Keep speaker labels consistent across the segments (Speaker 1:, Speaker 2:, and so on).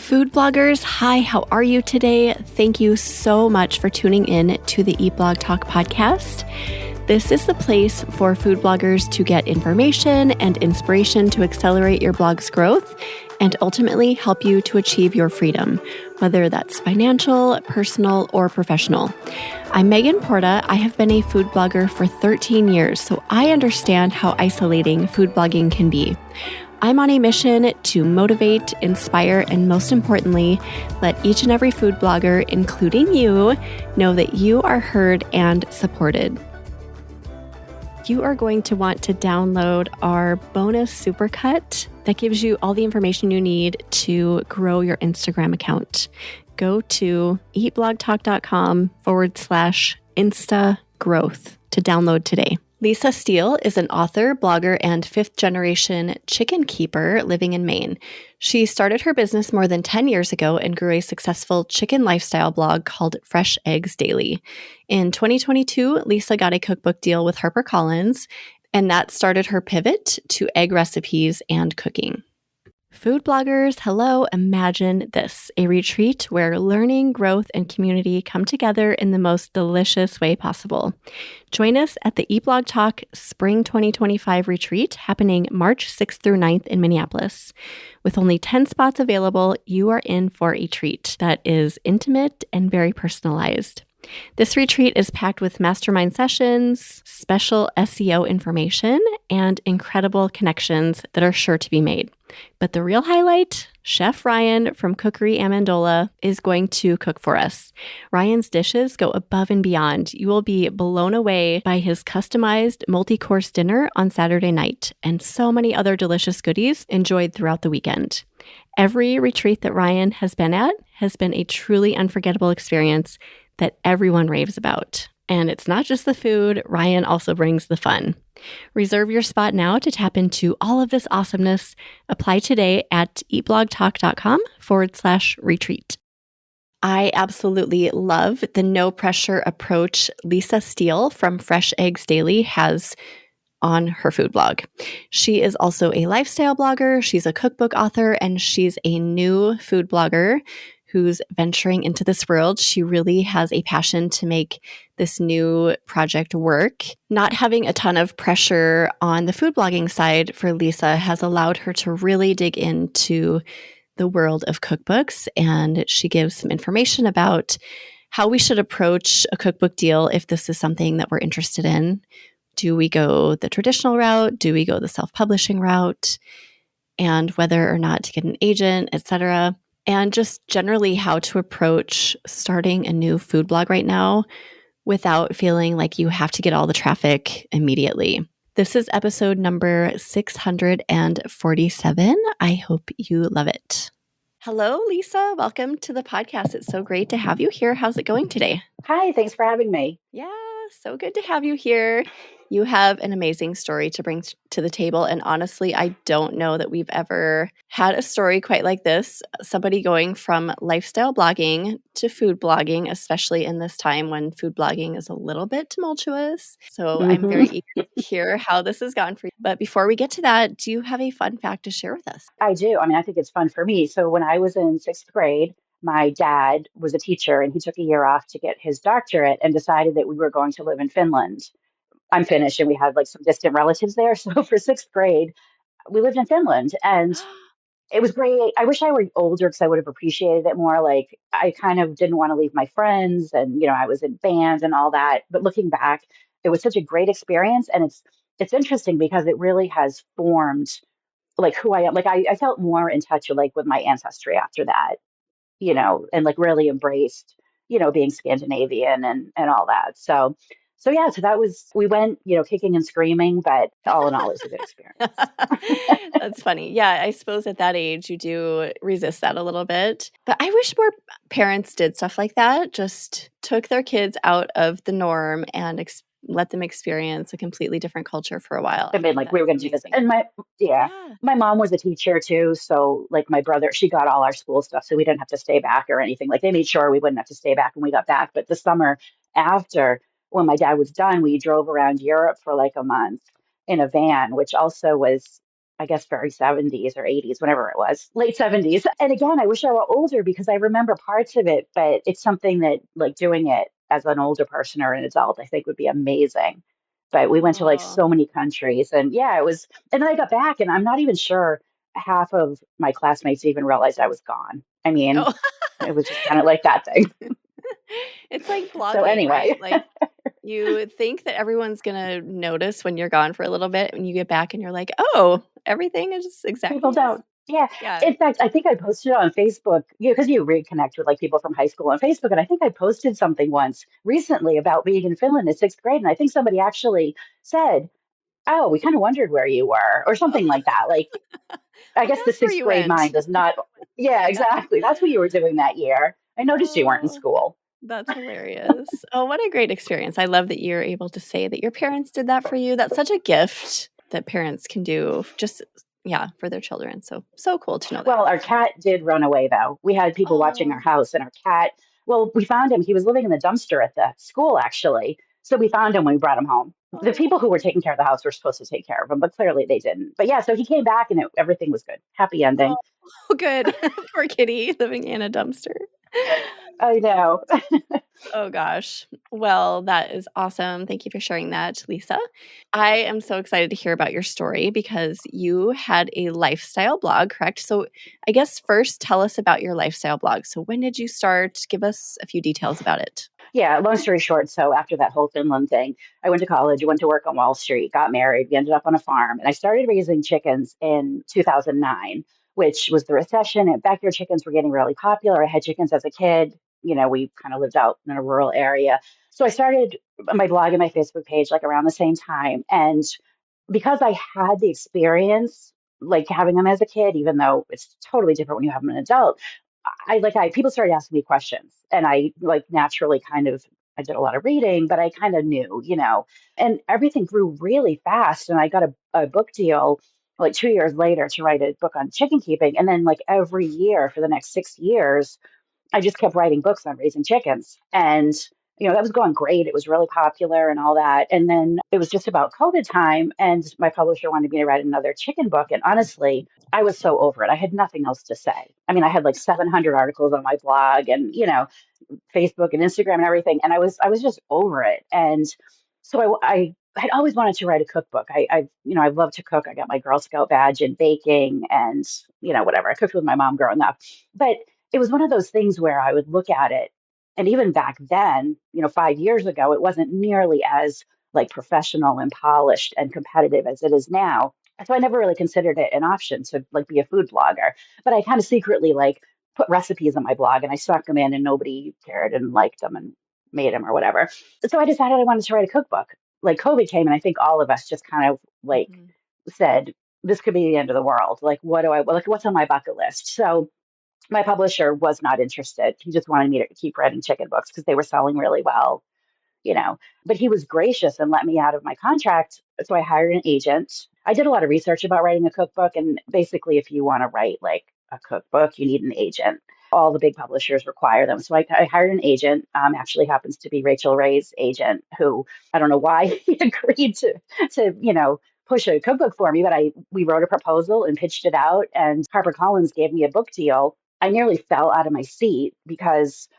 Speaker 1: Food bloggers, hi, how are you today? Thank you so much for tuning in to the Eat Blog Talk podcast. This is the place for food bloggers to get information and inspiration to accelerate your blog's growth and ultimately help you to achieve your freedom, whether that's financial, personal, or professional. I'm Megan Porta. I have been a food blogger for 13 years, so I understand how isolating food blogging can be. I'm on a mission to motivate, inspire, and most importantly, let each and every food blogger, including you, know that you are heard and supported. You are going to want to download our bonus supercut that gives you all the information you need to grow your Instagram account. Go to eatblogtalk.com/Insta growth to download today. Lisa Steele is an author, blogger, and fifth-generation chicken keeper living in Maine. She started her business more than 10 years ago and grew a successful chicken lifestyle blog called Fresh Eggs Daily. In 2022, Lisa got a cookbook deal with HarperCollins, and that started her pivot to egg recipes and cooking. Food bloggers, hello, imagine this, a retreat where learning, growth, and community come together in the most delicious way possible. Join us at the Eat Blog Talk Spring 2025 retreat happening March 6th through 9th in Minneapolis. With only 10 spots available, you are in for a treat that is intimate and very personalized. This retreat is packed with mastermind sessions, special SEO information, and incredible connections that are sure to be made. But the real highlight, Chef Ryan from Cookery Amendola is going to cook for us. Ryan's dishes go above and beyond. You will be blown away by his customized multi-course dinner on Saturday night and so many other delicious goodies enjoyed throughout the weekend. Every retreat that Ryan has been at has been a truly unforgettable experience that everyone raves about. And it's not just the food, Ryan also brings the fun. Reserve your spot now to tap into all of this awesomeness. Apply today at eatblogtalk.com/retreat. I absolutely love the no pressure approach Lisa Steele from Fresh Eggs Daily has on her food blog. She is also a lifestyle blogger, she's a cookbook author, and she's a new food blogger who's venturing into this world. She really has a passion to make this new project work. Not having a ton of pressure on the food blogging side for Lisa has allowed her to really dig into the world of cookbooks, and she gives some information about how we should approach a cookbook deal if this is something that we're interested in. Do we go the traditional route? Do we go the self-publishing route? And whether or not to get an agent, etc. And just generally how to approach starting a new food blog right now without feeling like you have to get all the traffic immediately. This is episode number 647. I hope you love it. Hello, Lisa. Welcome to the podcast. It's so great to have you here. How's it going today?
Speaker 2: Hi, thanks for having me.
Speaker 1: Yeah, so good to have you here. You have an amazing story to bring to the table. And honestly, I don't know that we've ever had a story quite like this. Somebody going from lifestyle blogging to food blogging, especially in this time when food blogging is a little bit tumultuous. So I'm very eager to hear how this has gone for you. But before we get to that, do you have a fun fact to share with us?
Speaker 2: I do. I mean, I think it's fun for me. So when I was in sixth grade, my dad was a teacher and he took a year off to get his doctorate and decided that we were going to live in Finland. I'm Finnish and we had like some distant relatives there. So for sixth grade, we lived in Finland and it was great. I wish I were older because I would have appreciated it more. Like I kind of didn't want to leave my friends and, I was in bands and all that. But looking back, it was such a great experience. And it's interesting because it really has formed like who I am. Like I felt more in touch with my ancestry after that, and like really embraced, being Scandinavian and all that. So yeah, so that was, we went, kicking and screaming, but all in all, it was a good experience.
Speaker 1: That's funny. Yeah, I suppose at that age, you do resist that a little bit. But I wish more parents did stuff like that, just took their kids out of the norm and let them experience a completely different culture for a while.
Speaker 2: I mean, like we were going to do this. And my mom was a teacher too. So like my brother, she got all our school stuff. So we didn't have to stay back or anything. Like they made sure we wouldn't have to stay back when we got back. But the summer after, when my dad was done, we drove around Europe for like a month in a van, which also was I guess very 70s or 80s, whenever it was, late 70s. And again, I wish I were older because I remember parts of it, but it's something that like doing it as an older person or an adult, I think would be amazing. But we went to like
Speaker 1: Oh.
Speaker 2: so many countries and yeah, it was, and then I got back and I'm not even sure half of my classmates even realized I was gone. I mean,
Speaker 1: Oh.
Speaker 2: it was just kind of like that thing.
Speaker 1: It's like
Speaker 2: So
Speaker 1: blogging, right?
Speaker 2: anyway,
Speaker 1: Like you think that everyone's gonna notice when you're gone for a little bit and you get back and you're like, "Oh, everything is just
Speaker 2: people
Speaker 1: exactly as."
Speaker 2: don't. Yeah.
Speaker 1: Yeah.
Speaker 2: In fact, I think I posted on Facebook, because you reconnect with like people from high school on Facebook. And I think I posted something once recently about being in Finland in sixth grade. And I think somebody actually said, "Oh, we kind of wondered where you were," or something like that. Like, I
Speaker 1: Well,
Speaker 2: guess the
Speaker 1: that's where
Speaker 2: sixth
Speaker 1: you
Speaker 2: grade
Speaker 1: went.
Speaker 2: mind does not. Yeah,
Speaker 1: Yeah.
Speaker 2: exactly. That's what you were doing that year. I noticed you weren't in
Speaker 1: Oh,
Speaker 2: school.
Speaker 1: that's hilarious. Oh, what a great experience. I love that you're able to say that your parents did that for you. That's such a gift that parents can do just yeah, for their children. So, so cool to know that.
Speaker 2: Well, our cat did run away, though. We had people watching our
Speaker 1: Oh.
Speaker 2: house, and our cat, well, we found him. He was living in the dumpster at the school, actually. So we found him when we brought him home. The
Speaker 1: Oh.
Speaker 2: people who were taking care of the house were supposed to take care of him, but clearly they didn't. But yeah, so he came back and everything was good. Happy
Speaker 1: Oh,
Speaker 2: ending.
Speaker 1: good. Poor kitty living in a dumpster.
Speaker 2: I know.
Speaker 1: Oh gosh. Well, that is awesome. Thank you for sharing that, Lisa. I am so excited to hear about your story because you had a lifestyle blog, correct? So, I guess first tell us about your lifestyle blog. So, when did you start? Give us a few details about it.
Speaker 2: Yeah, long story short, so after that whole Finland thing, I went to college, went to work on Wall Street, got married, we ended up on a farm, and I started raising chickens in 2009, which was the recession, and backyard chickens were getting really popular. I had chickens as a kid. We kind of lived out in a rural area. So I started my blog and my Facebook page like around the same time. And because I had the experience, like having them as a kid, even though it's totally different when you have them as an adult, I people started asking me questions, and I like naturally kind of I did a lot of reading, but I kind of knew, and everything grew really fast. And I got a book deal like 2 years later to write a book on chicken keeping, and then like every year for the next 6 years I just kept writing books on raising chickens. And, that was going great. It was really popular and all that. And then it was just about COVID time. And my publisher wanted me to write another chicken book. And honestly, I was so over it. I had nothing else to say. I mean, I had like 700 articles on my blog and, Facebook and Instagram and everything. And I was just over it. And so I had always wanted to write a cookbook. I've loved to cook. I got my Girl Scout badge in baking and, whatever. I cooked with my mom growing up. But it was one of those things where I would look at it. And even back then, 5 years ago, it wasn't nearly as like professional and polished and competitive as it is now. So I never really considered it an option to like be a food blogger. But I kind of secretly like put recipes on my blog and I stuck them in and nobody cared and liked them and made them or whatever. So I decided I wanted to write a cookbook. Like COVID came and I think all of us just kind of like
Speaker 1: Mhm.
Speaker 2: said, this could be the end of the world. Like, what's on my bucket list? So my publisher was not interested. He just wanted me to keep writing chicken books because they were selling really well, you know. But he was gracious and let me out of my contract. So I hired an agent. I did a lot of research about writing a cookbook. And basically, if you want to write like a cookbook, you need an agent. All the big publishers require them. So I hired an agent, actually happens to be Rachel Ray's agent, who I don't know why he agreed to push a cookbook for me, but we wrote a proposal and pitched it out, and HarperCollins gave me a book deal. I nearly fell out of my seat because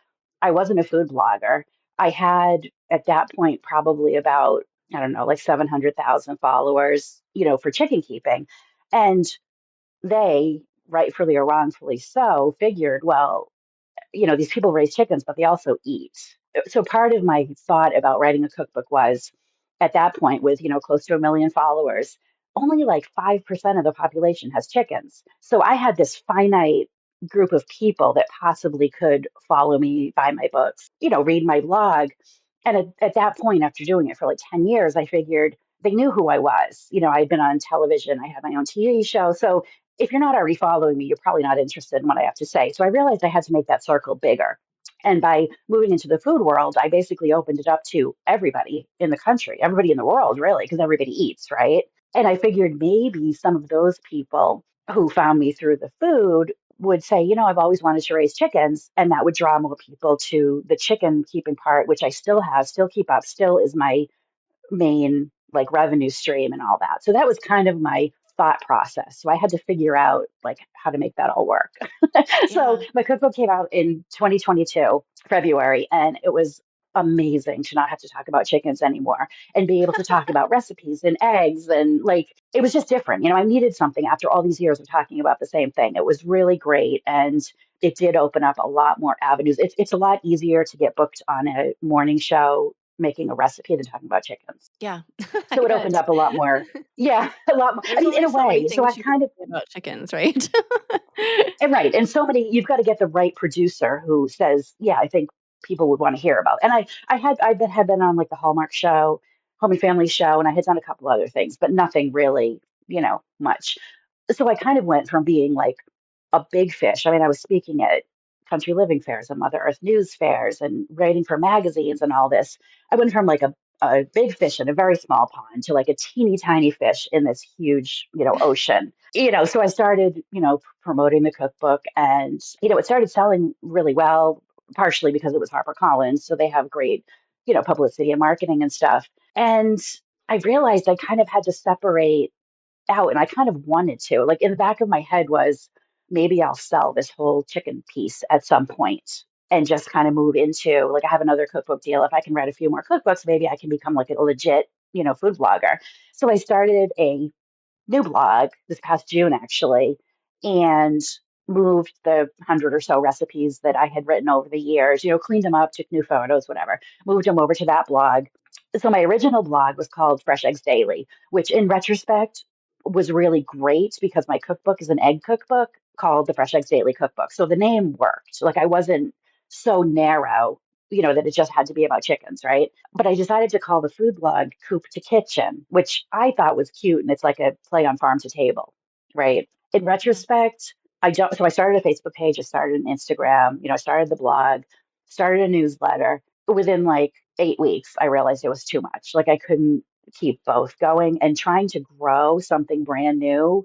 Speaker 2: I wasn't a food blogger. I had at that point probably about, I don't know, like 700,000 followers, for chicken keeping. And they, rightfully or wrongfully so, figured, well, these people raise chickens, but they also eat. So part of my thought about writing a cookbook was at that point with, close to 1 million followers, only like 5% of the population has chickens. So I had this finite group of people that possibly could follow me, buy my books, read my blog. And at that point, after doing it for like 10 years, I figured they knew who I was. I'd been on television, I had my own TV show. So if you're not already following me, you're probably not interested in what I have to say. So I realized I had to make that circle bigger. And by moving into the food world, I basically opened it up to everybody in the country, everybody in the world, really, because everybody eats, right? And I figured maybe some of those people who found me through the food would say, I've always wanted to raise chickens. And that would draw more people to the chicken keeping part, which I still have, still keep up, still is my main like revenue stream and all that. So that was kind of my thought process. So I had to figure out like how to make that all work. So
Speaker 1: Yeah.
Speaker 2: my cookbook came out in 2022, February, and it was amazing to not have to talk about chickens anymore and be able to talk about recipes and eggs. And like, it was just different. I needed something after all these years of talking about the same thing. It was really great. And it did open up a lot more avenues. It's a lot easier to get booked on a morning show making a recipe than talking about chickens.
Speaker 1: Yeah. I
Speaker 2: So it opened
Speaker 1: bet.
Speaker 2: up a lot more. Yeah, a lot more. I
Speaker 1: There's
Speaker 2: mean, in
Speaker 1: only
Speaker 2: a
Speaker 1: so many
Speaker 2: way. So
Speaker 1: things
Speaker 2: I've
Speaker 1: you can
Speaker 2: kind of,
Speaker 1: say about chickens, right?
Speaker 2: and right. And so many, you've got to get the right producer who says, yeah, I think people would want to hear about. And had been on like the Hallmark show, Home and Family show, and I had done a couple other things, but nothing really, much. So I kind of went from being like a big fish. I mean, I was speaking at country living fairs and Mother Earth news fairs and writing for magazines and all this. I went from like a big fish in a very small pond to like a teeny tiny fish in this huge, ocean. So I started, promoting the cookbook and, it started selling really well, partially because it was HarperCollins. So they have great, publicity and marketing and stuff. And I realized I kind of had to separate out and I kind of wanted to. Like in the back of my head was maybe I'll sell this whole chicken piece at some point and just kind of move into like I have another cookbook deal. If I can write a few more cookbooks, maybe I can become like a legit, food blogger. So I started a new blog this past June, actually, and moved the 100 or so recipes that I had written over the years, cleaned them up, took new photos, whatever, moved them over to that blog. So my original blog was called Fresh Eggs Daily, which in retrospect was really great because my cookbook is an egg cookbook called the Fresh Eggs Daily Cookbook. So the name worked. Like I wasn't so narrow, that it just had to be about chickens, right? But I decided to call the food blog Coop to Kitchen, which I thought was cute. And it's like a play on farm to table, right? In
Speaker 1: Yeah.
Speaker 2: retrospect, I don't. So I started a Facebook page, I started an Instagram, I started the blog, started a newsletter. Within like 8 weeks, I realized it was too much. Like I couldn't keep both going and trying to grow something brand new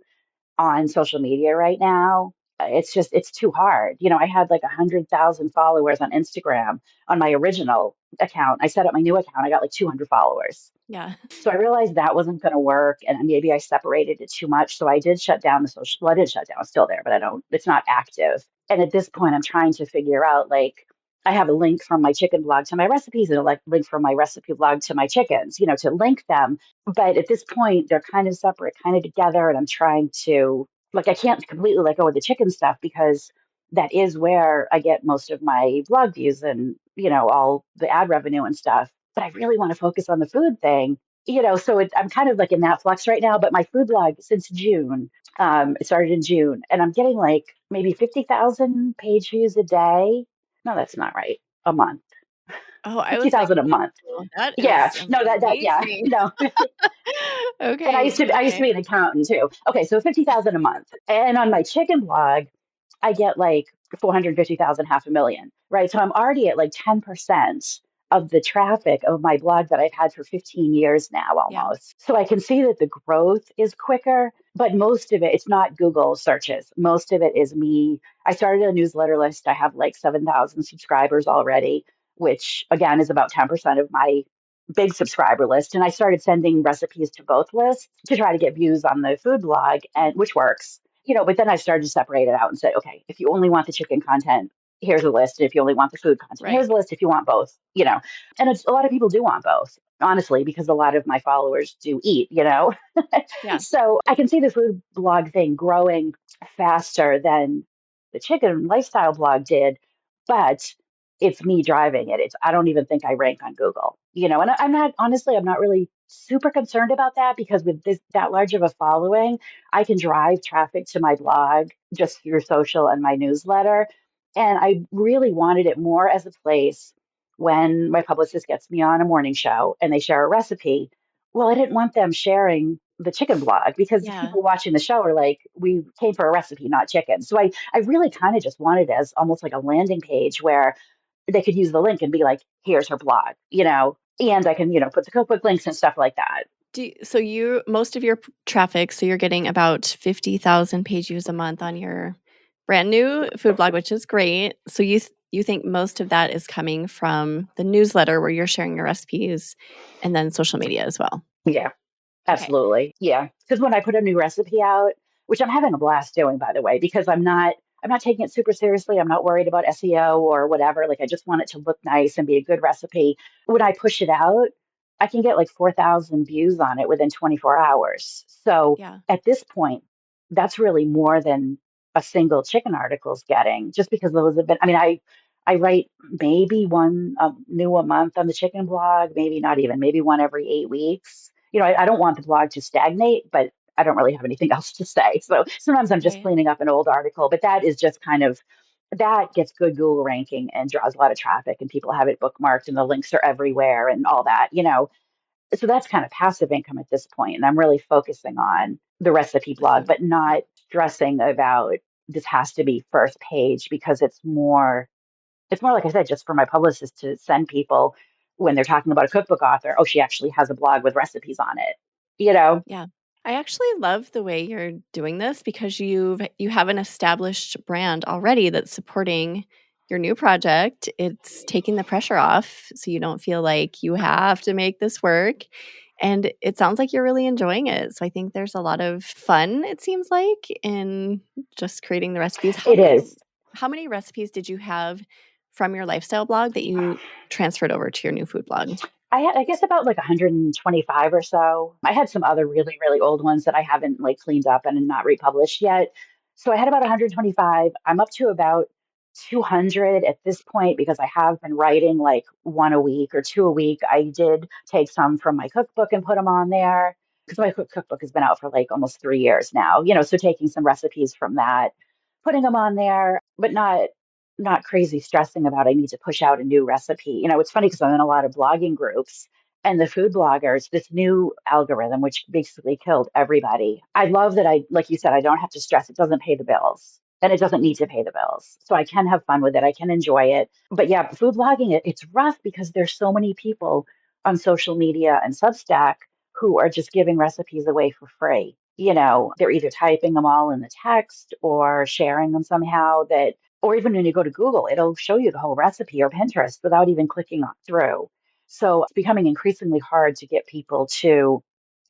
Speaker 2: on social media right now. It's too hard. I had like 100,000 followers on Instagram on my original account. I set up my new account. I got like 200 followers.
Speaker 1: Yeah.
Speaker 2: So I realized that wasn't going to work, and maybe I separated it too much. So I did shut down the social. Well, I did shut down. It's still there, but I don't. It's not active. And at this point, I'm trying to figure out like I have a link from my chicken blog to my recipes and a link from my recipe blog to my chickens. To link them. But at this point, they're kind of separate, kind of together, and I'm trying to like I can't completely let go of the chicken stuff because that is where I get most of my blog views and all the ad revenue and stuff. But I really want to focus on the food thing so I'm kind of like in that flux right now. But my food blog since June, it started in June, and I'm getting like maybe 50,000 page views a day. No, that's not right. A month,
Speaker 1: Oh, I was like,
Speaker 2: 50,000 a month.
Speaker 1: "Whoa, that
Speaker 2: Yeah,
Speaker 1: is
Speaker 2: no, yeah,
Speaker 1: amazing."
Speaker 2: no. And
Speaker 1: Okay,
Speaker 2: I used to
Speaker 1: okay.
Speaker 2: be an accountant too. Okay, so 50,000 a month, and on my chicken blog, I get like 450,000, half a million, right? So I'm already at like 10% of the traffic of my blog that I've had for 15 years now
Speaker 1: Yeah.
Speaker 2: almost. So I can see that the growth is quicker, but most of it, it's not Google searches. Most of it is me. I started a newsletter list. I have like 7,000 subscribers already, which again is about 10% of my big subscriber list. And I started sending recipes to both lists to try to get views on the food blog,
Speaker 1: Yeah.
Speaker 2: and which works but then I started to separate it out and say, okay, if you only want the chicken content, here's a list. If you only want the food content,
Speaker 1: Right.
Speaker 2: here's a list if you want both. And a lot of people do want both, honestly, because a lot of my followers do eat.
Speaker 1: Yeah.
Speaker 2: So I can see the food blog thing growing faster than the chicken lifestyle blog did, but it's me driving it. I don't even think I rank on Google. And I'm not, honestly, I'm not really super concerned about that because with that large of a following, I can drive traffic to my blog just through social and my newsletter. And I really wanted it more as a place when my publicist gets me on a morning show and they share a recipe. Well, I didn't want them sharing the chicken blog because the
Speaker 1: Yeah.
Speaker 2: people watching the show are like, we came for a recipe, not chicken. So I really kind of just wanted it as almost like a landing page where they could use the link and be like, here's her blog, and I can, put the cookbook links and stuff like that.
Speaker 1: So you most of your traffic, so you're getting about 50,000 page views a month on your brand new food blog, which is great. So you think most of that is coming from the newsletter where you're sharing your recipes and then social media as well.
Speaker 2: Yeah.
Speaker 1: Okay.
Speaker 2: Absolutely. Yeah. Because when I put a new recipe out, which I'm having a blast doing, by the way, because I'm not taking it super seriously. I'm not worried about SEO or whatever. Like I just want it to look nice and be a good recipe. When I push it out, I can get like 4,000 views on it within 24 hours. So
Speaker 1: Yeah.
Speaker 2: at this point, that's really more than a single chicken article's getting, just because those have been, I mean, I write maybe one new a month on the chicken blog, maybe not even, maybe one every 8 weeks. I don't want the blog to stagnate, but I don't really have anything else to say. So sometimes I'm just
Speaker 1: Right.
Speaker 2: cleaning up an old article, but that is just kind of that gets good Google ranking and draws a lot of traffic, and people have it bookmarked and the links are everywhere and all that. So that's kind of passive income at this point. And I'm really focusing on the recipe
Speaker 1: The
Speaker 2: blog,
Speaker 1: food.
Speaker 2: but
Speaker 1: Yeah.
Speaker 2: not stressing about this has to be first page because it's more like I said, just for my publicist to send people when they're talking about a cookbook author, oh, she actually has a blog with recipes on it. You know,
Speaker 1: Yeah. I actually love the way you're doing this because you have an established brand already that's supporting your new project. It's taking the pressure off so you don't feel like you have to make this work. And it sounds like you're really enjoying it. So I think there's a lot of fun, it seems like, in just creating the recipes.
Speaker 2: it is.
Speaker 1: How many recipes did you have from your lifestyle blog that you transferred over to your new food blog?
Speaker 2: I had, I guess, about like 125 or so. I had some other really, really old ones that I haven't like cleaned up and not republished yet. So I had about 125. I'm up to about 200 at this point because I have been writing like one a week or two a week. I did take some from my cookbook and put them on there because my cookbook has been out for like almost 3 years now. So taking some recipes from that, putting them on there, but not crazy stressing about I need to push out a new recipe. It's funny because I'm in a lot of blogging groups and the food bloggers, this new algorithm, which basically killed everybody. I love that like you said, I don't have to stress. It doesn't pay the bills and it doesn't need to pay the bills. So I can have fun with it. I can enjoy it. But yeah, food blogging, it's rough because there's so many people on social media and Substack who are just giving recipes away for free. They're either typing them all in the text or sharing them somehow or even when you go to Google, it'll show you the whole recipe or Pinterest without even clicking on through. So it's becoming increasingly hard to get people to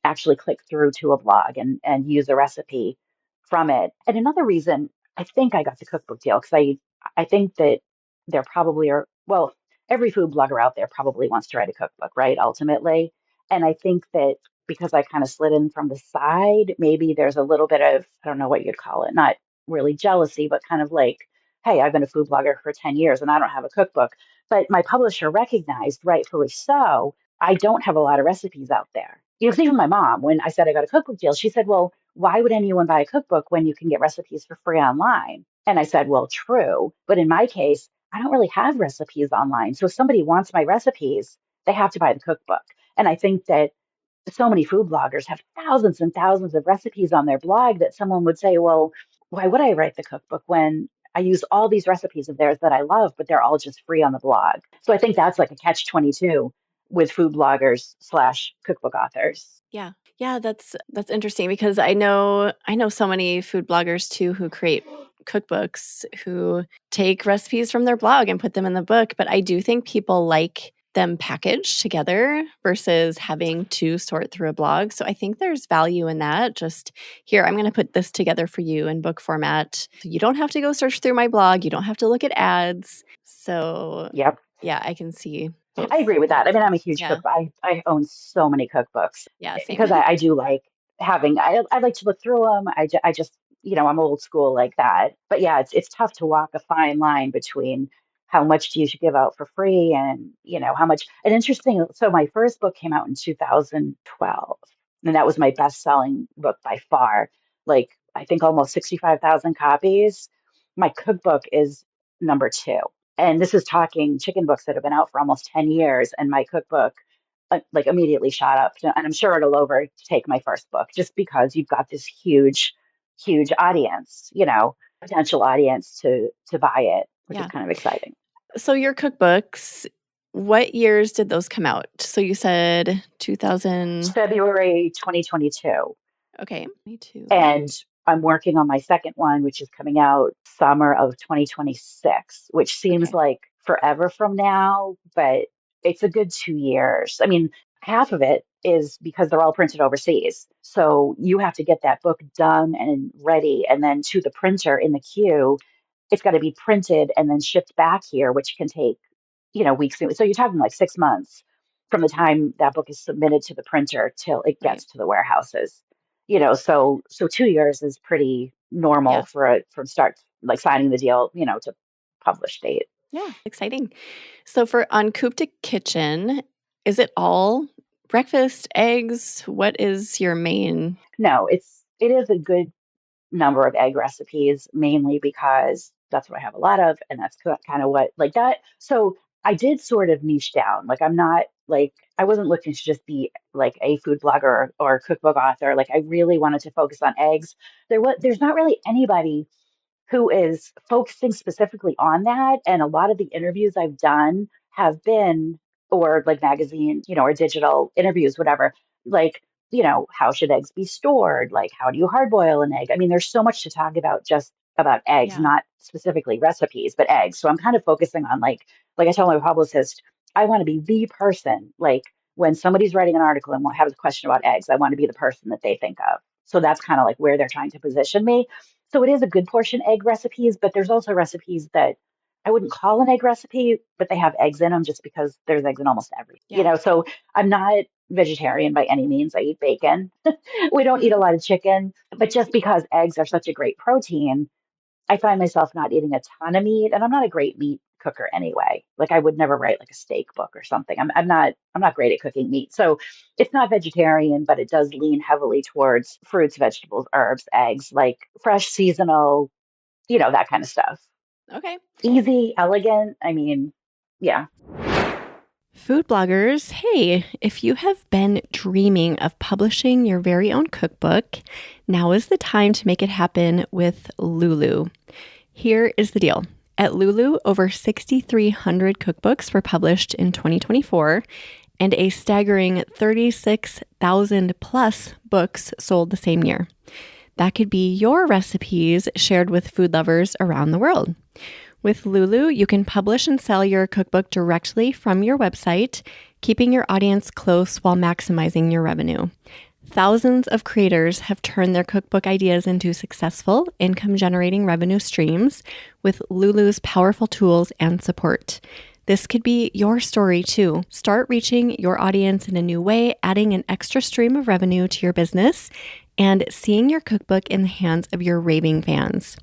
Speaker 2: actually click through to a blog and use a recipe from it. And another reason I think I got the cookbook deal because I think that there probably are, well, every food blogger out there probably wants to write a cookbook, right? Ultimately. And I think that because I kind of slid in from the side, maybe there's a little bit of, I don't know what you'd call it, not really jealousy, but kind of like, hey, I've been a food blogger for 10 years and I don't have a cookbook. But my publisher recognized, rightfully so, I don't have a lot of recipes out there. 'Cause even my mom, when I said I got a cookbook deal, she said, well, why would anyone buy a cookbook when you can get recipes for free online? And I said, well, true. But in my case, I don't really have recipes online. So if somebody wants my recipes, they have to buy the cookbook. And I think that so many food bloggers have thousands and thousands of recipes on their blog that someone would say, well, why would I write the cookbook when I use all these recipes of theirs that I love, but they're all just free on the blog? So I think that's like a catch 22 with food bloggers slash cookbook authors.
Speaker 1: Yeah. Yeah, that's interesting because I know so many food bloggers too who create cookbooks who take recipes from their blog and put them in the book, but I do think people like them packaged together versus having to sort through a blog. So I think there's value in that. Just here, I'm going to put this together for you in book format. You don't have to go search through my blog. You don't have to look at ads. So
Speaker 2: Yep.
Speaker 1: yeah, I can see
Speaker 2: I
Speaker 1: both
Speaker 2: agree with that. I
Speaker 1: sides.
Speaker 2: mean, I'm a huge
Speaker 1: Yeah.
Speaker 2: cookbook. I own so many cookbooks
Speaker 1: Yeah, same.
Speaker 2: because I do like I like to look through them. I just, I'm old school like that. But yeah, it's tough to walk a fine line between how much do you should give out for free and, how much. And interesting, so my first book came out in 2012, and that was my best-selling book by far. Like, I think almost 65,000 copies. My cookbook is number two. And this is talking chicken books that have been out for almost 10 years. And my cookbook like immediately shot up. And I'm sure it'll overtake my first book just because you've got this huge, huge audience, potential audience to buy it, which is
Speaker 1: Yeah.
Speaker 2: kind of exciting.
Speaker 1: So your cookbooks, what years did those come out? So you said
Speaker 2: It's
Speaker 1: 2000.
Speaker 2: February 2022.
Speaker 1: Okay, me too.
Speaker 2: And I'm working on my second one, which is coming out summer of 2026, which seems
Speaker 1: Okay.
Speaker 2: like forever from now, but it's a good 2 years. I mean, half of it is because they're all printed overseas. So you have to get that book done and ready, and then to the printer in the queue. It's got to be printed and then shipped back here, which can take, weeks. So you're talking like 6 months from the time that book is submitted to the printer till it
Speaker 1: Right.
Speaker 2: gets to the warehouses. So 2 years is pretty normal
Speaker 1: Yeah.
Speaker 2: for from start, like signing the deal, to publish date.
Speaker 1: Yeah. Exciting. So for On Coop to Kitchen, is it all breakfast, eggs? What is your main?
Speaker 2: No, it is a good number of egg recipes, mainly because that's what I have a lot of, and that's kind of what like that. So I did sort of niche down. Like I'm not like I wasn't looking to just be like a food blogger or cookbook author. Like I really wanted to focus on eggs. There's not really anybody who is focusing specifically on that. And a lot of the interviews I've done have been, or like magazine, or digital interviews, whatever, like, how should eggs be stored? Like, how do you hard boil an egg? I mean, there's so much to talk about just about eggs,
Speaker 1: Yeah.
Speaker 2: not specifically recipes, but eggs. So I'm kind of focusing on like I told my publicist, I want to be the person, like when somebody's writing an article and has a question about eggs, I want to be the person that they think of. So that's kind of like where they're trying to position me. So it is a good portion egg recipes, but there's also recipes that I wouldn't call an egg recipe, but they have eggs in them just because there's eggs in almost everything.
Speaker 1: Yeah.
Speaker 2: So I'm not vegetarian by any means. I eat bacon. We don't eat a lot of chicken, but just because eggs are such a great protein, I find myself not eating a ton of meat, and I'm not a great meat cooker anyway. Like I would never write like a steak book or something. I'm not great at cooking meat. So it's not vegetarian, but it does lean heavily towards fruits, vegetables, herbs, eggs, like fresh, seasonal, that kind of stuff.
Speaker 1: Okay.
Speaker 2: Easy, elegant. I mean, yeah.
Speaker 1: Food bloggers, hey, if you have been dreaming of publishing your very own cookbook, now is the time to make it happen with Lulu. Here is the deal. At Lulu, over 6,300 cookbooks were published in 2024, and a staggering 36,000 plus books sold the same year. That could be your recipes shared with food lovers around the world. With Lulu, you can publish and sell your cookbook directly from your website, keeping your audience close while maximizing your revenue. Thousands of creators have turned their cookbook ideas into successful income-generating revenue streams with Lulu's powerful tools and support. This could be your story too. Start reaching your audience in a new way, adding an extra stream of revenue to your business, and seeing your cookbook in the hands of your raving fans.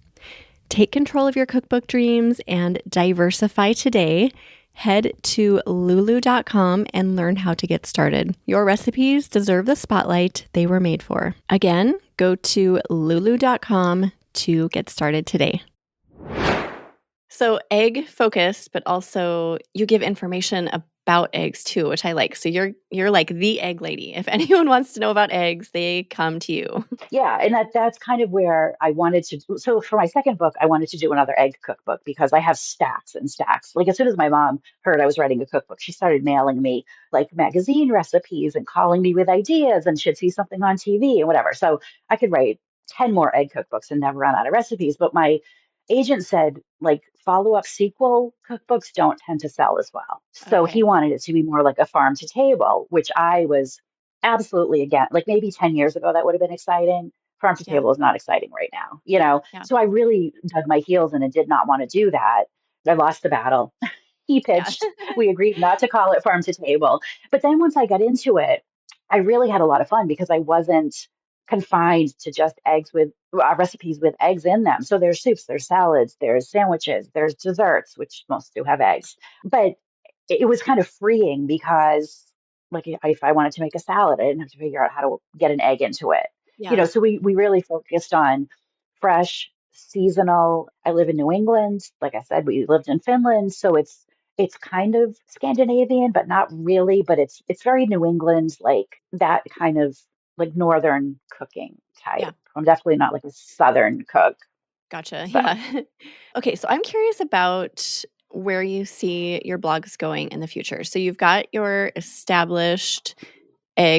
Speaker 1: Take control of your cookbook dreams and diversify today. Head to lulu.com and learn how to get started. Your recipes deserve the spotlight they were made for. Again, go to lulu.com to get started today. So egg focused, but also you give information about eggs too, which I like. So you're like the egg lady. If anyone wants to know about eggs, they come to you.
Speaker 2: Yeah, and that's kind of where I wanted to. So for my second book, I wanted to do another egg cookbook because I have stacks and stacks. Like as soon as my mom heard I was writing a cookbook, she started mailing me like magazine recipes and calling me with ideas, and she'd see something on TV and whatever. So I could write 10 more egg cookbooks and never run out of recipes. But my agent said like follow-up sequel cookbooks don't tend to sell as well. So
Speaker 1: Okay.
Speaker 2: he wanted it to be more like a farm to table, which I was absolutely again, like maybe 10 years ago that would have been exciting. Farm to
Speaker 1: Yeah.
Speaker 2: table is not exciting right now,
Speaker 1: Yeah.
Speaker 2: So I really dug my heels in and did not want to do that. I lost the battle. He
Speaker 1: Yeah.
Speaker 2: pitched. We agreed not to call it farm to table. But then once I got into it, I really had a lot of fun because I wasn't confined to just eggs with recipes with eggs in them. So there's soups, there's salads, there's sandwiches, there's desserts, which most do have eggs. But it was kind of freeing because like if I wanted to make a salad, I didn't have to figure out how to get an egg into it.
Speaker 1: Yeah.
Speaker 2: So we really focused on fresh, seasonal. I live in New England. Like I said, we lived in Finland, so it's kind of Scandinavian, but not really, but it's very New England, like that kind of like northern cooking
Speaker 1: Yeah.
Speaker 2: type. I'm definitely not like a southern cook.
Speaker 1: Gotcha.
Speaker 2: So
Speaker 1: Yeah. Okay. So I'm curious about where you see your blogs going in the future. So you've got your established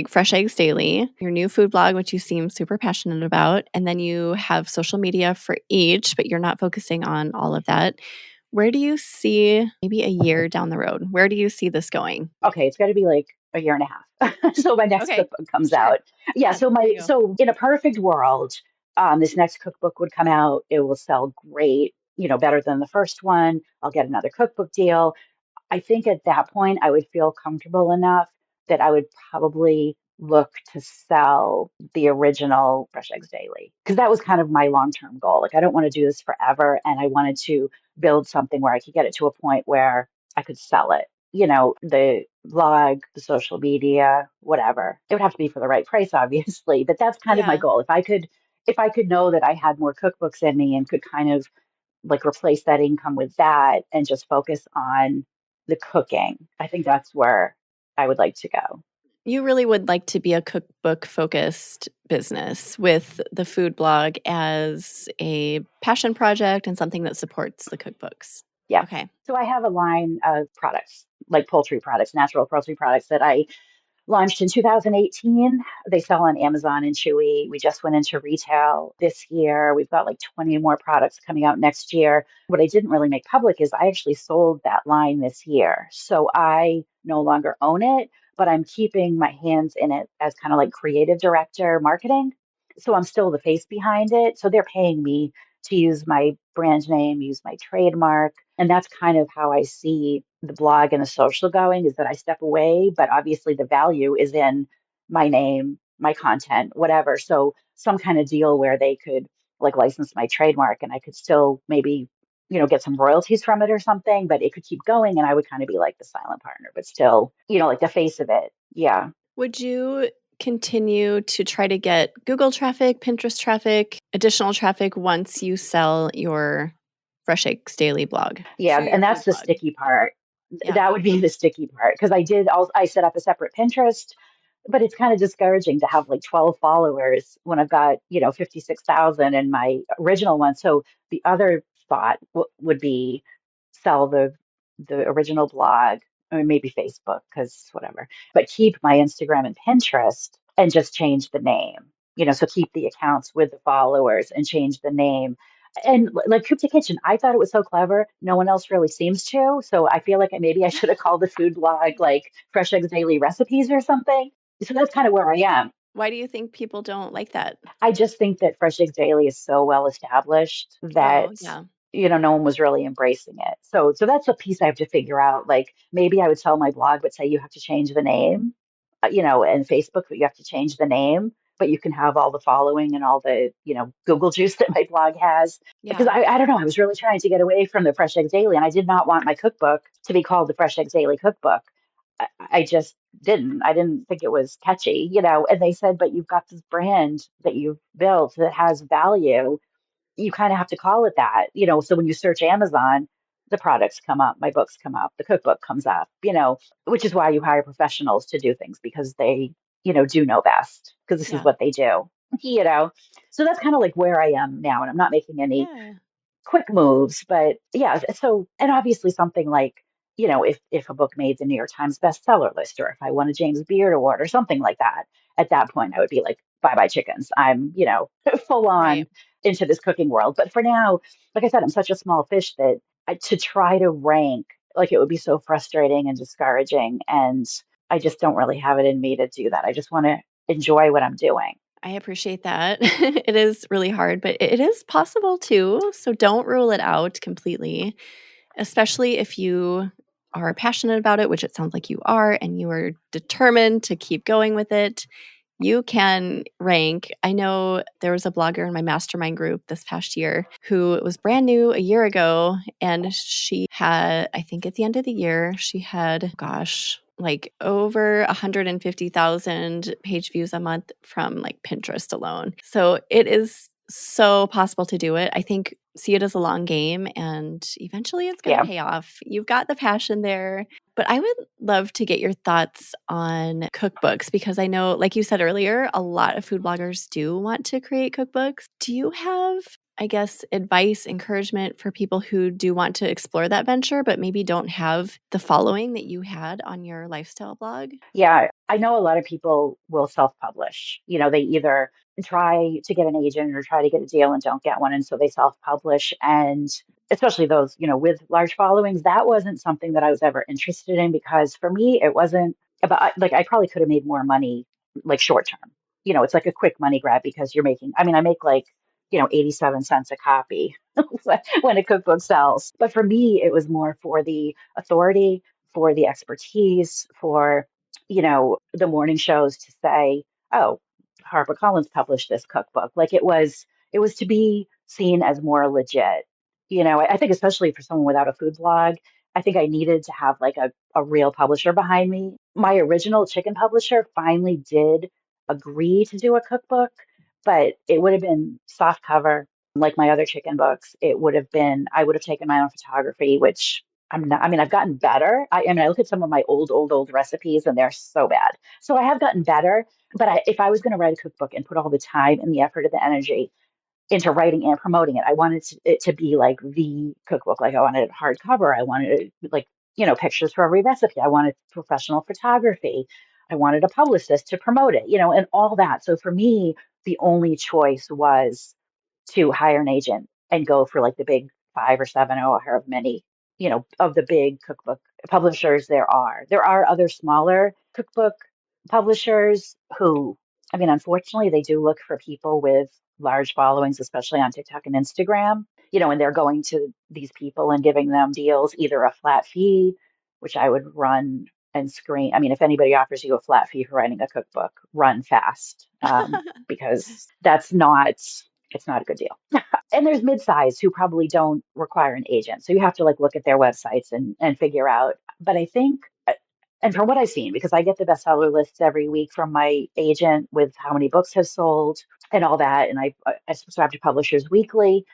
Speaker 1: Fresh Eggs Daily, your new food blog, which you seem super passionate about, and then you have social media for each, but you're not focusing on all of that. Where do you see maybe a year down the road? Where do you see this going?
Speaker 2: okay, it's got to be like a year and a half. So my next
Speaker 1: Okay.
Speaker 2: cookbook comes
Speaker 1: Sure.
Speaker 2: out. Yeah.
Speaker 1: Yeah,
Speaker 2: So
Speaker 1: there
Speaker 2: my
Speaker 1: you go.
Speaker 2: so in a perfect world, this next cookbook would come out. It will sell great, better than the first one. I'll get another cookbook deal. I think at that point I would feel comfortable enough that I would probably look to sell the original Fresh Eggs Daily because that was kind of my long-term goal. Like I don't want to do this forever and I wanted to build something where I could get it to a point where I could sell it. The blog, the social media, whatever. It would have to be for the right price, obviously, but that's kind of my
Speaker 1: Yeah.
Speaker 2: goal. If I could know that I had more cookbooks in me and could kind of like replace that income with that and just focus on the cooking. I think that's where I would like to go.
Speaker 1: You really would like to be a cookbook focused business with the food blog as a passion project and something that supports the cookbooks.
Speaker 2: Yeah.
Speaker 1: Okay.
Speaker 2: So I have a line of products, like poultry products, natural poultry products that I launched in 2018. They sell on Amazon and Chewy. We just went into retail this year. We've got like 20 more products coming out next year. What I didn't really make public is I actually sold that line this year. So I no longer own it, but I'm keeping my hands in it as kind of like creative director marketing. So I'm still the face behind it. So they're paying me to use my brand name, use my trademark. And that's kind of how I see the blog and the social going is that I step away, but obviously the value is in my name, my content, whatever. So some kind of deal where they could like license my trademark and I could still maybe, get some royalties from it or something, but it could keep going and I would kind of be like the silent partner, but still, like the face of it. Yeah.
Speaker 1: Would you continue to try to get Google traffic, Pinterest traffic, additional traffic once you sell your Fresh Eggs Daily blog
Speaker 2: Yeah,
Speaker 1: to your
Speaker 2: and
Speaker 1: food
Speaker 2: that's the
Speaker 1: blog?
Speaker 2: sticky part.
Speaker 1: Yeah.
Speaker 2: That would be the sticky part because I set up a separate Pinterest, but it's kind of discouraging to have like 12 followers when I've got, 56,000 in my original one. So the other thought would be sell the original blog, or maybe Facebook because whatever, but keep my Instagram and Pinterest and just change the name. So keep the accounts with the followers and change the name and like Coop the Kitchen, I thought it was so clever. No one else really seems to. So I feel like maybe I should have called the food blog like Fresh Eggs Daily Recipes or something. So that's kind of where I am.
Speaker 1: Why do you think people don't like that?
Speaker 2: I just think that Fresh Eggs Daily is so well established that,
Speaker 1: Oh, yeah.
Speaker 2: no one was really embracing it. So that's a piece I have to figure out. Like maybe I would tell my blog, but say you have to change the name, and Facebook, but you have to change the name, but you can have all the following and all the, Google juice that my blog has. Because
Speaker 1: Yeah.
Speaker 2: I don't know, I was really trying to get away from the Fresh Eggs Daily and I did not want my cookbook to be called the Fresh Eggs Daily Cookbook. I just didn't. I didn't think it was catchy, And they said, but you've got this brand that you've built that has value. You kind of have to call it that. So when you search Amazon, the products come up, my books come up, the cookbook comes up, which is why you hire professionals to do things because they, do know best because this is
Speaker 1: Yeah.
Speaker 2: what they do, you know. So that's kind of like where I am now. And I'm not making any
Speaker 1: Yeah.
Speaker 2: quick moves, but yeah. So, and obviously something like, if a book made the New York Times bestseller list, or if I won a James Beard Award or something like that, at that point I would be like, bye bye chickens. I'm, full on
Speaker 1: Right.
Speaker 2: into this cooking world. But for now, like I said, I'm such a small fish that to try to rank, like it would be so frustrating and discouraging. And I just don't really have it in me to do that. I just want to enjoy what I'm doing.
Speaker 1: I appreciate that. It is really hard, but it is possible too. So don't rule it out completely, especially if you are passionate about it, which it sounds like you are, and you are determined to keep going with it. You can rank. I know there was a blogger in my mastermind group this past year who was brand new a year ago. And she had, I think at the end of the year, she had, gosh, like over 150,000 page views a month from like Pinterest alone. So it is so possible to do it. I think see it as a long game and eventually it's going to
Speaker 2: Yeah.
Speaker 1: pay off. You've got the passion there. But I would love to get your thoughts on cookbooks because I know, like you said earlier, a lot of food bloggers do want to create cookbooks. Do you have, I guess, advice, encouragement for people who do want to explore that venture, but maybe don't have the following that you had on your lifestyle blog?
Speaker 2: Yeah, I know a lot of people will self-publish. They either try to get an agent or try to get a deal and don't get one. And so they self-publish. And especially those, with large followings, that wasn't something that I was ever interested in because for me, it wasn't, but like I probably could have made more money like short term. It's like a quick money grab because you're making, I mean, I make like, 87 cents a copy when a cookbook sells. But for me, it was more for the authority, for the expertise, for, the morning shows to say, oh, HarperCollins published this cookbook. Like it was to be seen as more legit. I think especially for someone without a food blog, I think I needed to have like a real publisher behind me. My original chicken publisher finally did agree to do a cookbook, but it would have been soft cover like my other chicken books. I would have taken my own photography, which I'm not, I mean, I've gotten better. I mean, I look at some of my old recipes and they're so bad. So I have gotten better, but if I was going to write a cookbook and put all the time and the effort and the energy into writing and promoting it. I wanted it to be like the cookbook. Like I wanted it hardcover. I wanted it like, pictures for every recipe. I wanted professional photography. I wanted a publicist to promote it, and all that. So for me, the only choice was to hire an agent and go for like the big five or seven or however many, of the big cookbook publishers there are. There are other smaller cookbook publishers who, I mean, unfortunately, they do look for people with large followings, especially on TikTok and Instagram, and they're going to these people and giving them deals, either a flat fee, which I would run and screen. I mean, if anybody offers you a flat fee for writing a cookbook, run fast, because it's not a good deal. And there's mid-size who probably don't require an agent. So you have to like look at their websites and figure out. But I think, and from what I've seen, because I get the bestseller lists every week from my agent with how many books have sold and all that, and I subscribe to Publishers Weekly.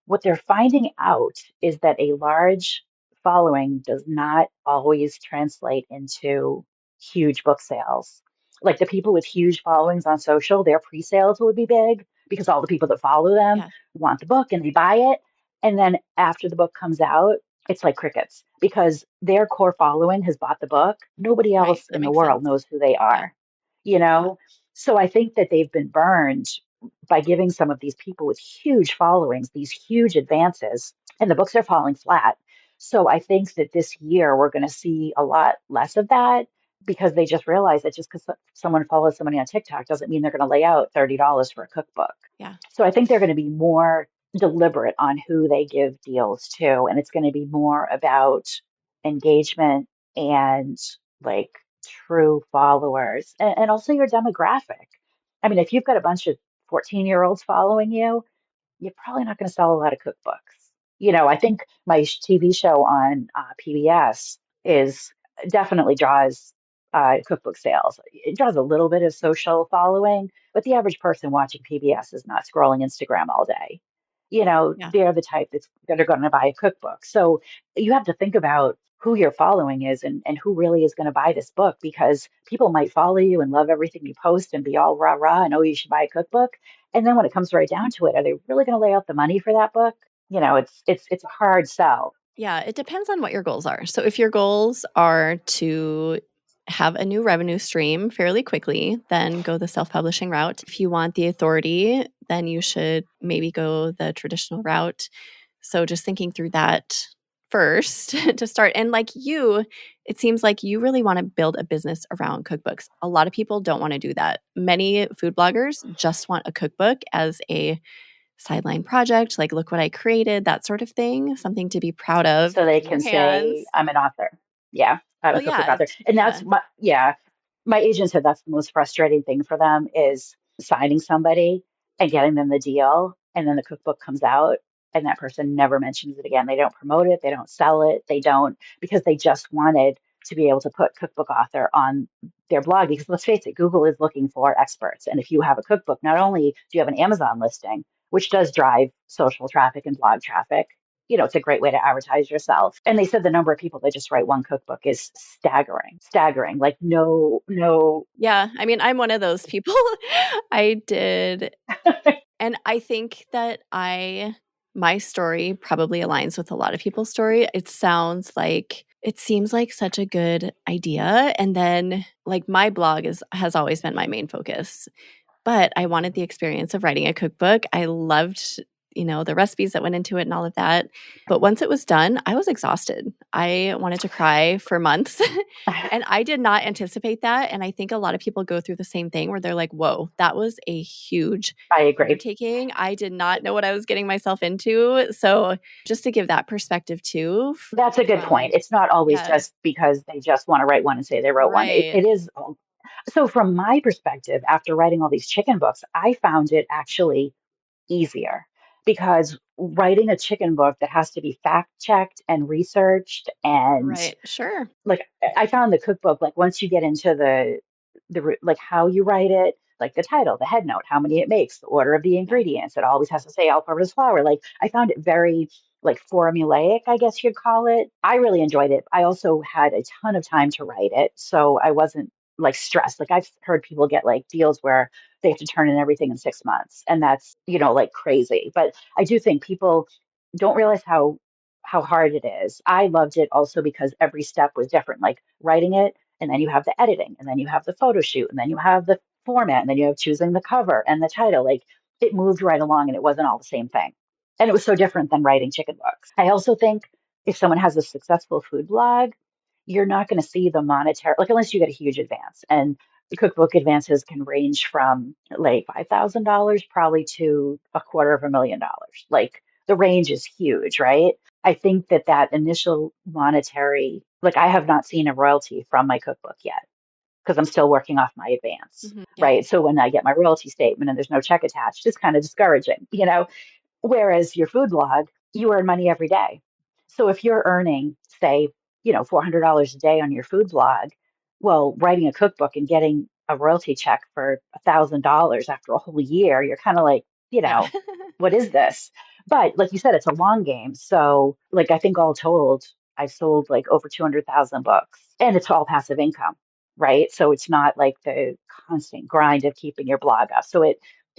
Speaker 2: What they're finding out is that a large following does not always translate into huge book sales. Like the people with huge followings on social, their pre-sales would be big because all the people that follow them
Speaker 1: Yeah.
Speaker 2: want the book and they buy it. And then after the book comes out, it's like crickets because their core following has bought the book. Nobody
Speaker 1: Right.
Speaker 2: else
Speaker 1: That
Speaker 2: in the
Speaker 1: makes
Speaker 2: world
Speaker 1: sense.
Speaker 2: knows who they
Speaker 1: Yeah.
Speaker 2: are, you
Speaker 1: Yeah.
Speaker 2: know? So I think that they've been burned by giving some of these people with huge followings these huge advances, and the books are falling flat. So I think that this year we're going to see a lot less of that because they just realize that just because someone follows somebody on TikTok doesn't mean they're going to lay out $30 for a cookbook.
Speaker 1: Yeah.
Speaker 2: So I think they're going to be more deliberate on who they give deals to, and it's going to be more about engagement and like true followers and also your demographic. I mean, if you've got a bunch of 14-year-olds following you, you're probably not going to sell a lot of cookbooks. I think my TV show on PBS is definitely draws cookbook sales. It draws a little bit of social following, but the average person watching PBS is not scrolling Instagram all day.
Speaker 1: Yeah.
Speaker 2: They're the type that are going to buy a cookbook. So you have to think about who your following is and who really is going to buy this book because people might follow you and love everything you post and be all rah rah and oh, you should buy a cookbook. And then when it comes right down to it, are they really going to lay out the money for that book? It's a hard sell.
Speaker 1: Yeah, it depends on what your goals are. So if your goals are to have a new revenue stream fairly quickly, then go the self-publishing route. If you want the authority, then you should maybe go the traditional route. So just thinking through that first to start. And like you, it seems like you really want to build a business around cookbooks. A lot of people don't want to do that. Many food bloggers just want a cookbook as a sideline project, like look what I created, that sort of thing, something to be proud of.
Speaker 2: So they
Speaker 1: It's in
Speaker 2: can
Speaker 1: your
Speaker 2: say,
Speaker 1: hands.
Speaker 2: I'm an author. Yeah, I'm a
Speaker 1: Well,
Speaker 2: cookbook
Speaker 1: yeah,
Speaker 2: author. And
Speaker 1: yeah,
Speaker 2: my agent said that's the most frustrating thing for them is signing somebody and getting them the deal. And then the cookbook comes out and that person never mentions it again. They don't promote it, they don't sell it, they don't, because they just wanted to be able to put cookbook author on their blog. Because let's face it, Google is looking for experts. And if you have a cookbook, not only do you have an Amazon listing, which does drive social traffic and blog traffic, it's a great way to advertise yourself. And they said the number of people that just write one cookbook is staggering, staggering. Like no, no.
Speaker 1: yeah. I mean, I'm one of those people. I did, and I think that my story probably aligns with a lot of people's story. It seems like such a good idea. And then like my blog has always been my main focus. But I wanted the experience of writing a cookbook. I loved the recipes that went into it and all of that. But once it was done, I was exhausted. I wanted to cry for months. And I did not anticipate that. And I think a lot of people go through the same thing where they're like, whoa, that was a huge
Speaker 2: I agree.
Speaker 1: undertaking. I did not know what I was getting myself into. So just to give that perspective too,
Speaker 2: That's a good point.
Speaker 1: from,
Speaker 2: It's not always
Speaker 1: yeah,
Speaker 2: just because they just want to write one and say they wrote one. It,
Speaker 1: right,
Speaker 2: it is. So from my perspective, after writing all these chicken books, I found it actually easier because writing a chicken book that has to be fact checked and researched and
Speaker 1: right, sure.
Speaker 2: like I found the cookbook, like once you get into like how you write it, like the title, the head note, how many it makes, the order of the
Speaker 1: Yeah.
Speaker 2: ingredients, it always has to say all-purpose flour. Like I found it very like formulaic, I guess you'd call it. I really enjoyed it. I also had a ton of time to write it, so I wasn't like stressed. Like I've heard people get like deals where they have to turn in everything in 6 months, and that's, like crazy. But I do think people don't realize how hard it is. I loved it also because every step was different, like writing it, and then you have the editing, and then you have the photo shoot, and then you have the format, and then you have choosing the cover and the title. Like it moved right along and it wasn't all the same thing. And it was so different than writing chicken books. I also think if someone has a successful food blog, you're not going to see the monetary, like unless you get a huge advance. And the cookbook advances can range from like $5,000 probably to $250,000. Like the range is huge, right? I think that initial monetary, like I have not seen a royalty from my cookbook yet because I'm still working off my advance,
Speaker 1: Yeah.
Speaker 2: right? So when I get my royalty statement and there's no check attached, it's kind of discouraging. Whereas your food blog, you earn money every day. So if you're earning, say, $400 a day on your food blog, well, writing a cookbook and getting a royalty check for $1,000 after a whole year, you're kind of like, you
Speaker 1: Yeah.
Speaker 2: know, what is this? But like you said, it's a long game. So like I think all told, I've sold like over 200,000 books and it's all passive income, right? So it's not like the constant grind of keeping your blog up. So it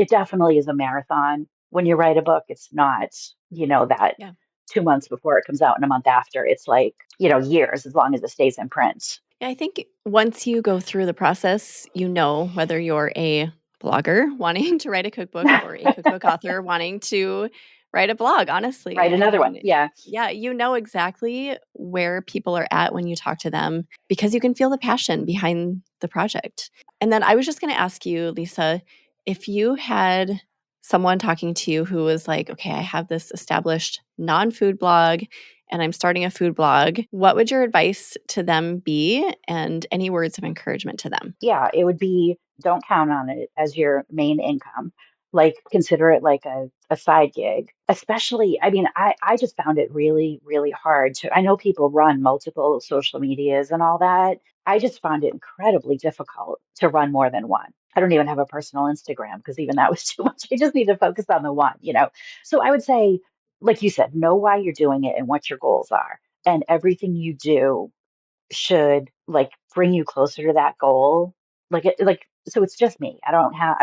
Speaker 2: definitely is a marathon. When you write a book, it's not, that
Speaker 1: Yeah.
Speaker 2: 2 months before it comes out and a month after. It's like, years as long as it stays in print.
Speaker 1: Yeah, I think once you go through the process, whether you're a blogger wanting to write a cookbook or a cookbook author wanting to write a blog, honestly.
Speaker 2: Write
Speaker 1: I
Speaker 2: another one.
Speaker 1: mean,
Speaker 2: Yeah.
Speaker 1: yeah, you know exactly where people are at when you talk to them because you can feel the passion behind the project. And then I was just going to ask you, Lisa, if you had someone talking to you who was like, okay, I have this established non food blog and I'm starting a food blog, what would your advice to them be and any words of encouragement to them?
Speaker 2: Yeah, it would be don't count on it as your main income. Like consider it like a side gig. Especially, I mean, I just found it really, really hard I know people run multiple social medias and all that. I just found it incredibly difficult to run more than one. I don't even have a personal Instagram because even that was too much. I just need to focus on the one. So I would say, like you said, know why you're doing it and what your goals are. And everything you do should like bring you closer to that goal. So it's just me. I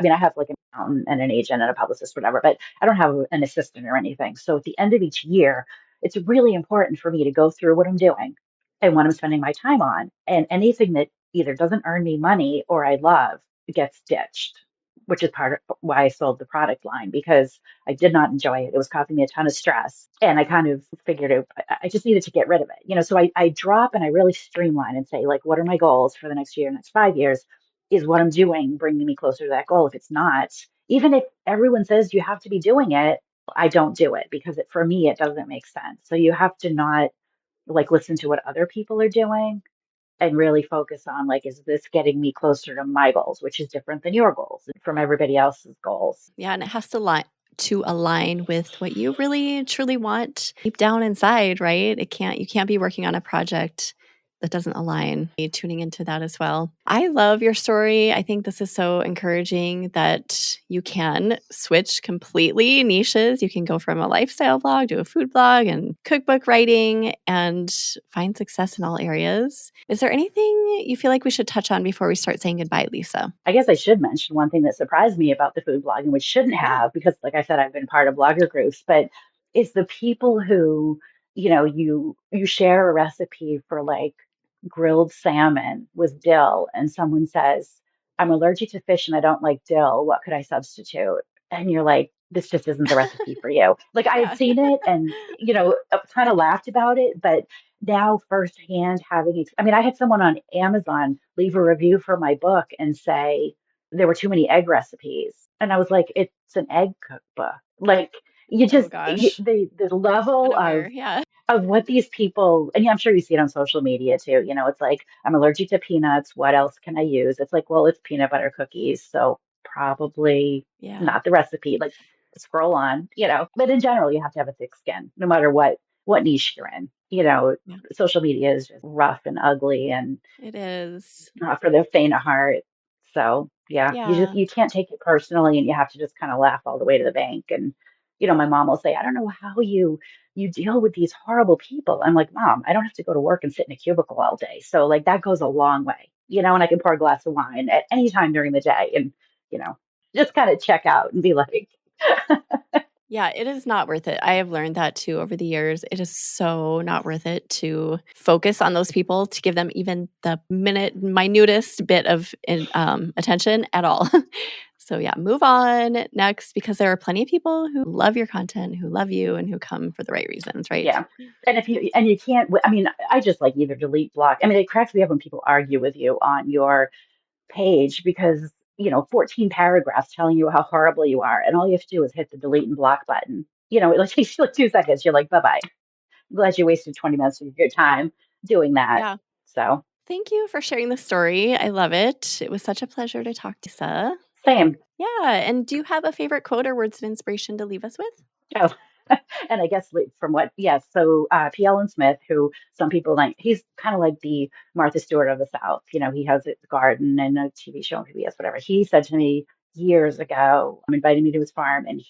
Speaker 2: mean, I have like an accountant and an agent and a publicist, whatever, but I don't have an assistant or anything. So at the end of each year, it's really important for me to go through what I'm doing and what I'm spending my time on. And anything that either doesn't earn me money or I love gets ditched, which is part of why I sold the product line because I did not enjoy it. It was causing me a ton of stress. And I kind of figured I just needed to get rid of it. So I drop and I really streamline and say, like, what are my goals for the next year, next 5 years? Is what I'm doing bringing me closer to that goal? If it's not, even if everyone says you have to be doing it, I don't do it because for me, it doesn't make sense. So you have to not like listen to what other people are doing and really focus on like, is this getting me closer to my goals, which is different than your goals and from everybody else's goals.
Speaker 1: Yeah, and it has to align with what you really truly want deep down inside, right? You can't be working on a project that doesn't align. Tuning into that as well. I love your story. I think this is so encouraging that you can switch completely niches. You can go from a lifestyle blog to a food blog and cookbook writing and find success in all areas. Is there anything you feel like we should touch on before we start saying goodbye, Lisa?
Speaker 2: I guess I should mention one thing that surprised me about the food blogging, which shouldn't
Speaker 1: Yeah.
Speaker 2: have, because like I said, I've been part of blogger groups, but it's the people who, you share a recipe for like grilled salmon with dill, and someone says, I'm allergic to fish and I don't like dill. What could I substitute? And you're like, this just isn't the recipe for you. Like I had
Speaker 1: Yeah.
Speaker 2: seen it and, kind of laughed about it, but now firsthand I mean, I had someone on Amazon leave a review for my book and say there were too many egg recipes. And I was like, it's an egg cookbook. Like
Speaker 1: Oh gosh.
Speaker 2: the level
Speaker 1: Unaware. Yeah.
Speaker 2: of what these people, and yeah, I'm sure you see it on social media too. It's like, I'm allergic to peanuts. What else can I use? It's like, well, it's peanut butter cookies. So probably
Speaker 1: Yeah.
Speaker 2: not the recipe. Like scroll on, but in general, you have to have a thick skin, no matter what niche you're in.
Speaker 1: Yeah.
Speaker 2: Social media is just rough and ugly and
Speaker 1: It is.
Speaker 2: not for the faint of heart. So yeah,
Speaker 1: Yeah.
Speaker 2: you can't take it personally, and you have to just kind of laugh all the way to the bank. And my mom will say, I don't know how you deal with these horrible people. I'm like, Mom, I don't have to go to work and sit in a cubicle all day. So like that goes a long way, and I can pour a glass of wine at any time during the day and, you know, just kind of check out and be like,
Speaker 1: Yeah, it is not worth it. I have learned that too over the years. It is so not worth it to focus on those people, to give them even the minutest bit of attention at all. So yeah, move on next, because there are plenty of people who love your content, who love you, and who come for the right reasons, right?
Speaker 2: yeah. And you can't, I mean, I just like either delete, block. I mean, it cracks me up when people argue with you on your page because 14 paragraphs telling you how horrible you are, and all you have to do is hit the delete and block button. It takes you like 2 seconds. You're like, bye bye. Glad you wasted 20 minutes of your time doing that.
Speaker 1: Yeah.
Speaker 2: So
Speaker 1: Thank you for sharing the story. I love it. It was such a pleasure to talk to Lisa.
Speaker 2: same.
Speaker 1: Yeah. And do you have a favorite quote or words of inspiration to leave us with?
Speaker 2: Oh, and I guess from what, yes. So P. Allen Smith, who some people like, he's kind of like the Martha Stewart of the South. He has a garden and a TV show on PBS, whatever. He said to me years ago, invited me to his farm, and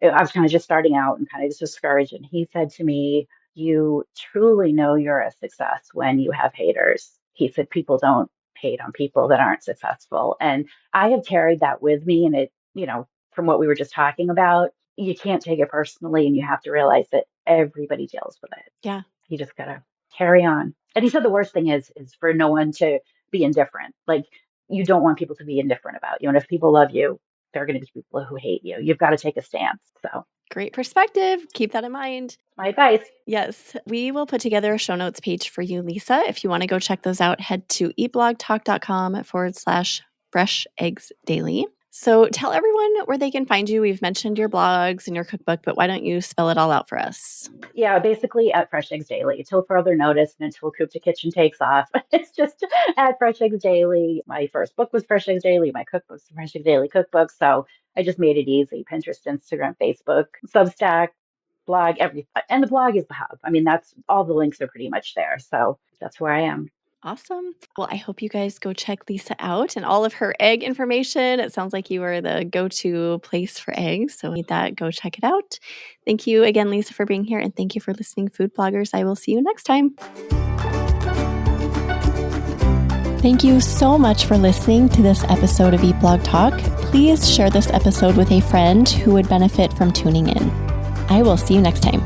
Speaker 2: I was kind of just starting out and kind of just discouraged. And he said to me, you truly know you're a success when you have haters. He said, people don't hate on people that aren't successful. And I have carried that with me. And from what we were just talking about, you can't take it personally, and you have to realize that everybody deals with it.
Speaker 1: Yeah.
Speaker 2: You just got to carry on. And he said the worst thing is for no one to be indifferent. Like, you don't want people to be indifferent about you. And if people love you, there are going to be people who hate you. You've got to take a stance. So,
Speaker 1: Great perspective. Keep that in mind.
Speaker 2: my advice.
Speaker 1: Yes, we will put together a show notes page for you, Lisa. If you want to go check those out, head to eatblogtalk.com/fresh eggs daily. So tell everyone where they can find you. We've mentioned your blogs and your cookbook, but why don't you spell it all out for us?
Speaker 2: Yeah, basically at Fresh Eggs Daily until further notice and until Coop to Kitchen takes off. It's just at Fresh Eggs Daily. My first book was Fresh Eggs Daily. My cookbook's Fresh Eggs Daily cookbook. So I just made it easy. Pinterest, Instagram, Facebook, Substack, blog, everything. And the blog is the hub. I mean, that's all the links are pretty much there. So that's where I am.
Speaker 1: Awesome. Well, I hope you guys go check Lisa out and all of her egg information. It sounds like you are the go-to place for eggs. So need that, go check it out. Thank you again, Lisa, for being here. And thank you for listening, food bloggers. I will see you next time. Thank you so much for listening to this episode of Eat Blog Talk. Please share this episode with a friend who would benefit from tuning in. I will see you next time.